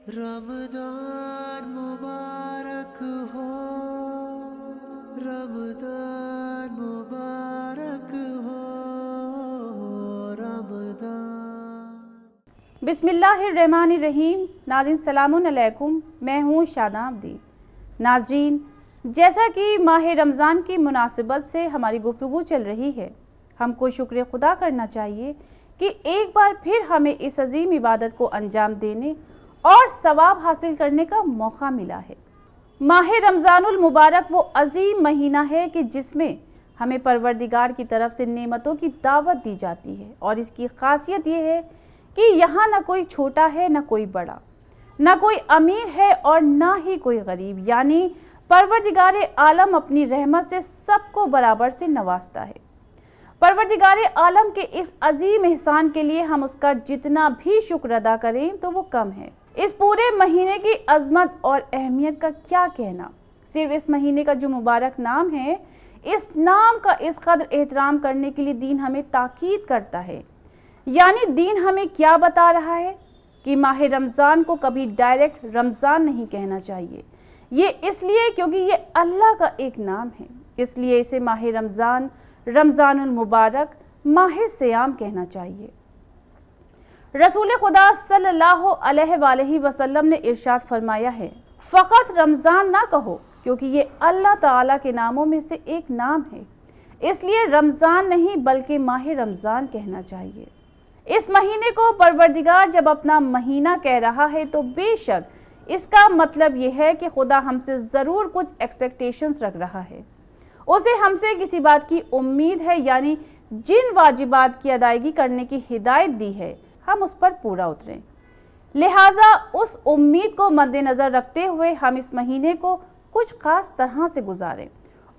रमदान मुबारक हो, रमदान मुबारक हो, रमदान। बिस्मिल्लाहिर्रहमानिर्रहीम। नाज़रीन सलामुन अलैकुम, मैं हूँ शादाब दी। नाज़रीन, जैसा कि माह रमज़ान की मुनासिबत से हमारी गुफ्तगू चल रही है, हमको शुक्र खुदा करना चाहिए कि एक बार फिर हमें इस अजीम इबादत को अंजाम देने और सवाब हासिल करने का मौका मिला है। माह रमज़ानुल मुबारक वो अजीम महीना है कि जिसमें हमें परवरदिगार की तरफ से नेमतों की दावत दी जाती है, और इसकी खासियत ये है कि यहाँ ना कोई छोटा है ना कोई बड़ा, ना कोई अमीर है और ना ही कोई गरीब, यानी परवरदिगार आलम अपनी रहमत से सबको बराबर से नवाजता है। परवरदिगार आलम के इस अजीम एहसान के लिए हम उसका जितना भी शुक्र अदा करें तो वो कम है। इस पूरे महीने की अजमत और अहमियत का क्या कहना। सिर्फ इस महीने का जो मुबारक नाम है, इस नाम का इस कदर एहतराम करने के लिए दीन हमें ताकीद करता है। यानी दीन हमें क्या बता रहा है कि माह रमज़ान को कभी डायरेक्ट रमज़ान नहीं कहना चाहिए। ये इसलिए क्योंकि ये अल्लाह का एक नाम है, इसलिए इसे माह रमज़ान, रमज़ानुल मुबारक, माह सियाम कहना चाहिए। रसूल खुदा सल्लल्लाहु अलैहि वसल्लम ने इरशाद फरमाया है, फ़कत रमज़ान ना कहो क्योंकि ये अल्लाह ताला के नामों में से एक नाम है, इसलिए रमज़ान नहीं बल्कि माह रमज़ान कहना चाहिए। इस महीने को परवरदिगार जब अपना महीना कह रहा है तो बेशक इसका मतलब ये है कि खुदा हमसे ज़रूर कुछ एक्सपेक्टेशंस रख रहा है। उसे हमसे किसी बात की उम्मीद है, यानी जिन वाजिबात की अदायगी करने की हिदायत दी है हम उस पर पूरा उतरें। लिहाजा उस उम्मीद को मद्देनज़र रखते हुए हम इस महीने को कुछ ख़ास तरह से गुजारें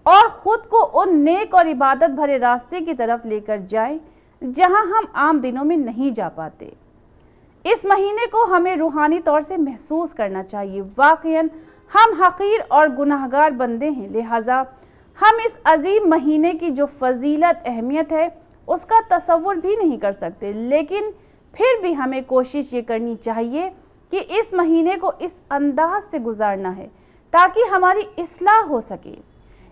और ख़ुद को उन नेक और इबादत भरे रास्ते की तरफ लेकर जाएं जहां हम आम दिनों में नहीं जा पाते। इस महीने को हमें रूहानी तौर से महसूस करना चाहिए। वाक़ईन हम हक़ीर और गुनाहगार बंदे हैं, लिहाजा हम इस अजीम महीने की जो फजीलत अहमियत है उसका तसव्वुर भी नहीं कर सकते, लेकिन फिर भी हमें कोशिश ये करनी चाहिए कि इस महीने को इस अंदाज से गुजारना है ताकि हमारी इस्लाह हो सके।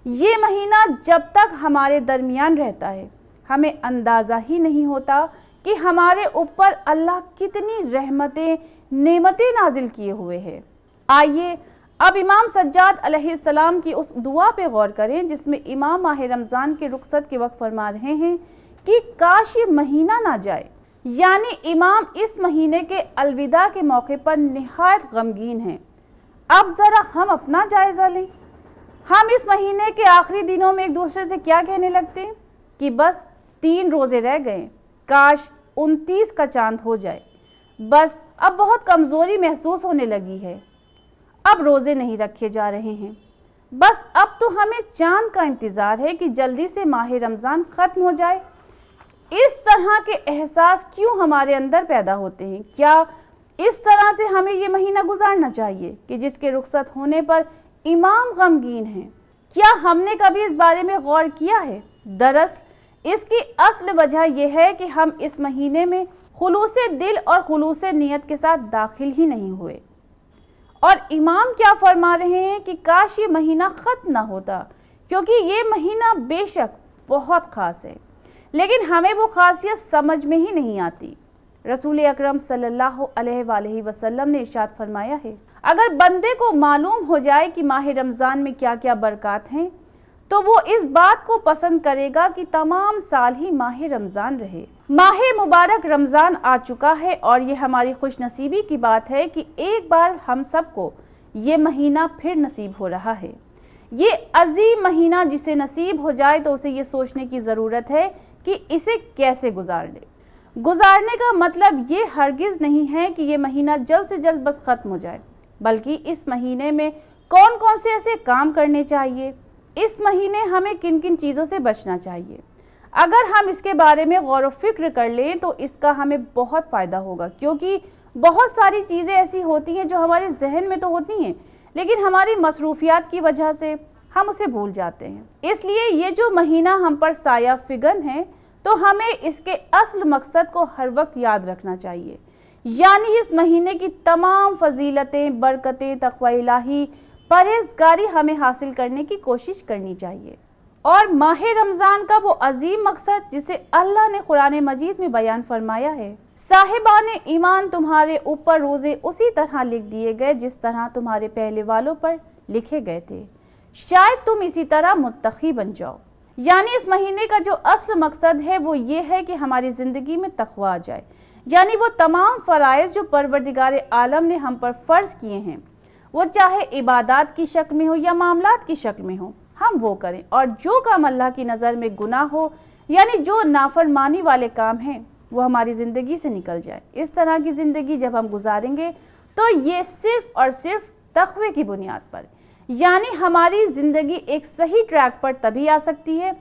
ये महीना जब तक हमारे दरमियान रहता है हमें अंदाज़ा ही नहीं होता कि हमारे ऊपर अल्लाह कितनी रहमतें, नेमतें नाजिल किए हुए हैं। आइए अब इमाम सज्जाद अलैहिस्सलाम की उस दुआ पे गौर करें जिसमें इमाम माह रमज़ान के रुखसत के वक्त फरमा रहे हैं कि काश ये महीना ना जाए। यानी इमाम इस महीने के अलविदा के मौके पर निहायत गमगीन हैं। अब ज़रा हम अपना जायज़ा लें। हम इस महीने के आखिरी दिनों में एक दूसरे से क्या कहने लगते हैं कि बस 3 रोज़े रह गए, काश 29 का चांद हो जाए, बस अब बहुत कमज़ोरी महसूस होने लगी है, अब रोज़े नहीं रखे जा रहे हैं, बस अब तो हमें चांद का इंतज़ार है कि जल्दी से माह रमज़ान ख़त्म हो जाए। इस तरह के एहसास क्यों हमारे अंदर पैदा होते हैं? क्या इस तरह से हमें ये महीना गुजारना चाहिए कि जिसके रुखसत होने पर इमाम गमगीन हैं? क्या हमने कभी इस बारे में गौर किया है? दरअसल इसकी असल वजह यह है कि हम इस महीने में खुलूसे दिल और खुलूसे नियत के साथ दाखिल ही नहीं हुए। और इमाम क्या फरमा रहे हैं कि काश ये महीना ख़त्म ना होता, क्योंकि ये महीना बेशक बहुत ख़ास है, लेकिन हमें वो खासियत समझ में ही नहीं आती। रसूल अकरम सल्लल्लाहु अलैहि वसल्लम ने इरशाद फरमाया है, अगर बंदे को मालूम हो जाए कि माह रमज़ान में क्या क्या बरक़ात हैं तो वो इस बात को पसंद करेगा कि तमाम साल ही माह रमज़ान रहे। माह मुबारक रमज़ान आ चुका है और ये हमारी खुशनसीबी की बात है कि एक बार हम सबको ये महीना फिर नसीब हो रहा है। ये अजीम महीना जिसे नसीब हो जाए तो उसे ये सोचने की ज़रूरत है कि इसे कैसे गुजारने का मतलब ये हरगिज़ नहीं है कि ये महीना जल्द से जल्द बस ख़त्म हो जाए, बल्कि इस महीने में कौन कौन से ऐसे काम करने चाहिए, इस महीने हमें किन किन चीज़ों से बचना चाहिए। अगर हम इसके बारे में गौर व फिक्र कर लें तो इसका हमें बहुत फ़ायदा होगा, क्योंकि बहुत सारी चीज़ें ऐसी होती हैं जो हमारे जहन में तो होती हैं लेकिन हमारी मसरूफियात की वजह से हम उसे भूल जाते हैं। इसलिए ये जो महीना हम पर साया फिगन है तो हमें इसके असल मकसद को हर वक्त याद रखना चाहिए یعنی اس مہینے کی تمام فضیلتیں، برکتیں، تقوی الہی، پرہیزگاری ہمیں حاصل کرنے کی کوشش کرنی چاہیے۔ اور ماہ رمضان کا وہ عظیم مقصد جسے اللہ نے قرآن مجید میں بیان فرمایا ہے، صاحبان ایمان تمہارے اوپر روزے اسی طرح لکھ دیے گئے جس طرح تمہارے پہلے والوں پر لکھے گئے تھے، شاید تم اسی طرح متقی بن جاؤ۔ یعنی اس مہینے کا جو اصل مقصد ہے وہ یہ ہے کہ ہماری زندگی میں تقوی آ جائے، یعنی وہ تمام فرائض جو پروردگار عالم نے ہم پر فرض کیے ہیں، وہ چاہے عبادات کی شکل میں ہو یا معاملات کی شکل میں ہو، ہم وہ کریں، اور جو کام اللہ کی نظر میں گناہ ہو یعنی جو نافرمانی والے کام ہیں وہ ہماری زندگی سے نکل جائے۔ اس طرح کی زندگی جب ہم گزاریں گے تو یہ صرف اور صرف تقوی کی بنیاد پر، یعنی ہماری زندگی ایک صحیح ٹریک پر تبھی آ سکتی ہے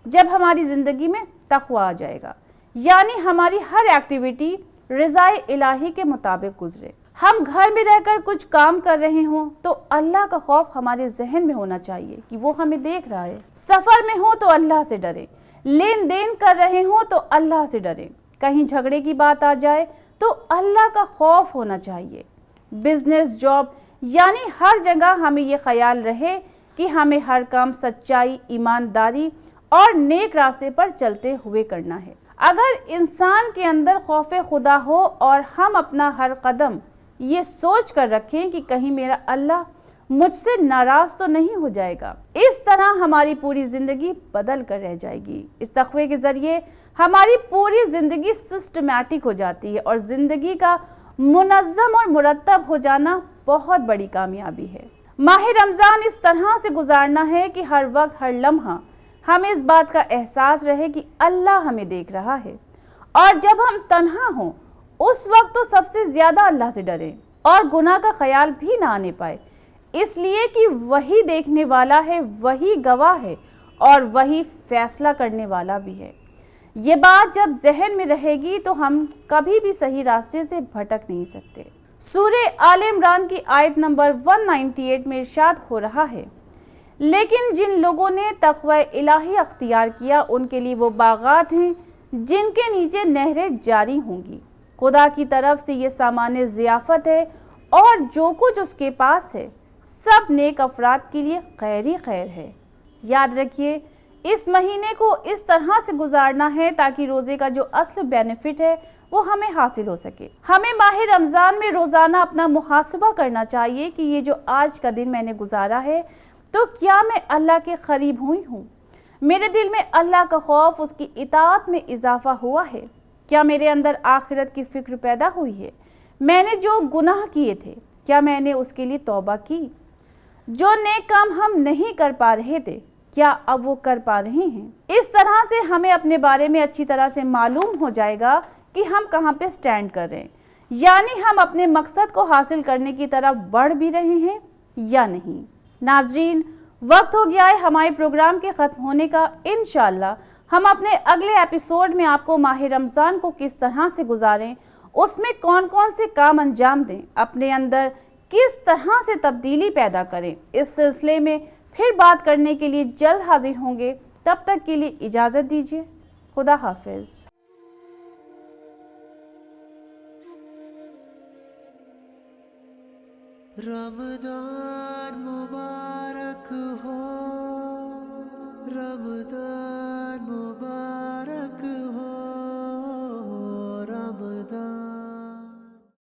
جب ہماری زندگی میں تقوی آ جائے گا، یعنی ہماری ہر ایکٹیویٹی رضائے الہی کے مطابق گزرے۔ ہم گھر میں رہ کر کچھ کام کر رہے ہوں تو اللہ کا خوف ہمارے ذہن میں ہونا چاہیے کہ وہ ہمیں دیکھ رہا ہے۔ سفر میں ہوں تو اللہ سے ڈریں، لین دین کر رہے ہوں تو اللہ سے ڈریں، کہیں جھگڑے کی بات آ جائے تو اللہ کا خوف ہونا چاہیے۔ بزنس، جاب، یعنی ہر جگہ ہمیں یہ خیال رہے کہ ہمیں ہر کام سچائی، ایمانداری اور نیک راستے پر چلتے ہوئے کرنا ہے۔ اگر انسان کے اندر خوف خدا ہو اور ہم اپنا ہر قدم یہ سوچ کر رکھیں کہ کہیں میرا اللہ مجھ سے ناراض تو نہیں ہو جائے گا، اس طرح ہماری پوری زندگی بدل کر رہ جائے گی۔ اس تقوی کے ذریعے ہماری پوری زندگی سسٹمیٹک ہو جاتی ہے اور زندگی کا منظم اور مرتب ہو جانا بہت بڑی کامیابی ہے۔ ماہ رمضان اس طرح سے گزارنا ہے کہ ہر وقت، ہر لمحہ ہمیں اس بات کا احساس رہے کہ اللہ ہمیں دیکھ رہا ہے، اور جب ہم تنہا ہوں اس وقت تو سب سے زیادہ اللہ سے ڈریں اور گناہ کا خیال بھی نہ آنے پائے، اس لیے کہ وہی دیکھنے والا ہے، وہی گواہ ہے اور وہی فیصلہ کرنے والا بھی ہے۔ یہ بات جب ذہن میں رہے گی تو ہم کبھی بھی صحیح راستے سے بھٹک نہیں سکتے۔ سورہ آل عمران کی آیت نمبر 198 میں ارشاد ہو رہا ہے، لیکن جن لوگوں نے تقوی الہی اختیار کیا ان کے لیے وہ باغات ہیں جن کے نیچے نہریں جاری ہوں گی۔ خدا کی طرف سے یہ سامان ضیافت ہے اور جو کچھ اس کے پاس ہے سب نیک افراد کے لیے خیر ہی خیر ہے۔ یاد رکھیے اس مہینے کو اس طرح سے گزارنا ہے تاکہ روزے کا جو اصل بینیفٹ ہے وہ ہمیں حاصل ہو سکے۔ ہمیں ماہ رمضان میں روزانہ اپنا محاسبہ کرنا چاہیے کہ یہ جو آج کا دن میں نے گزارا ہے تو کیا میں اللہ کے قریب ہوئی ہوں؟ میرے دل میں اللہ کا خوف، اس کی اطاعت میں اضافہ ہوا ہے؟ کیا میرے اندر آخرت کی فکر پیدا ہوئی ہے؟ میں نے جو گناہ کیے تھے کیا میں نے اس کے لیے توبہ کی؟ جو نیک کام ہم نہیں کر پا رہے تھے کیا اب وہ کر پا رہے ہیں؟ اس طرح سے ہمیں اپنے بارے میں اچھی طرح سے معلوم ہو جائے گا کہ ہم کہاں پہ سٹینڈ کر رہے ہیں، یعنی ہم اپنے مقصد کو حاصل کرنے کی طرف بڑھ بھی رہے ہیں یا نہیں۔ ناظرین، وقت ہو گیا ہے ہمارے پروگرام کے ختم ہونے کا۔ انشاءاللہ ہم اپنے اگلے ایپیسوڈ میں آپ کو ماہ رمضان کو کس طرح سے گزاریں، اس میں کون کون سے کام انجام دیں، اپنے اندر کس طرح سے تبدیلی پیدا کریں، اس سلسلے میں پھر بات کرنے کے لیے جلد حاضر ہوں گے۔ تب تک کے لیے اجازت دیجیے۔ خدا حافظ۔ رمضان مبارک ہو، رمضان